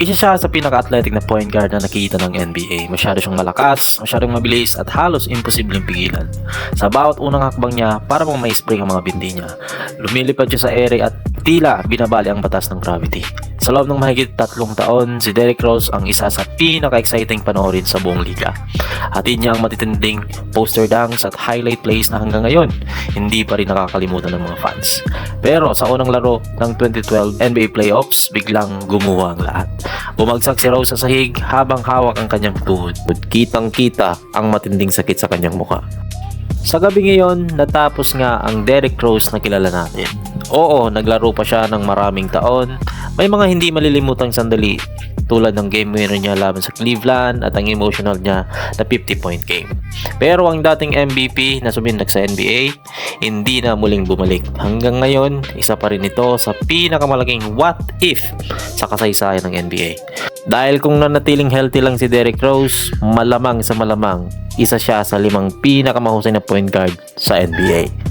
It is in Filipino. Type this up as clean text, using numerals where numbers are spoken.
Isa siya sa pinaka-athletic na point guard na nakikita ng NBA. Masyado siyang malakas, masyadong mabilis at halos imposibleng pigilan. Sa bawat unang hakbang niya, para pong may spring ang mga binti niya. Lumilipad siya sa ere at tila binabali ang batas ng gravity. Sa loob ng mahigit 3 taon, si Derrick Rose ang isa sa pinaka-exciting panoorin sa buong liga. Hatid niya ang matitinding poster dunks at highlight plays na hanggang ngayon, hindi pa rin nakakalimutan ng mga fans. Pero sa unang laro ng 2012 NBA Playoffs, biglang gumuha ang lahat. Bumagsak si Rose sa sahig habang hawak ang kanyang tuhod. Kitang-kita ang matinding sakit sa kanyang mukha. Sa gabi ngayon, natapos nga ang Derrick Rose na kilala natin. Oo, naglaro pa siya ng maraming taon. May mga hindi malilimutang sandali tulad ng game winner niya laban sa Cleveland at ang emotional niya na 50-point game. Pero ang dating MVP na sumindak sa NBA, hindi na muling bumalik. Hanggang ngayon, isa pa rin ito sa pinakamalaking what if sa kasaysayan ng NBA. Dahil kung nanatiling healthy lang si Derrick Rose, malamang sa malamang, isa siya sa 5 pinakamahusay na point guard sa NBA.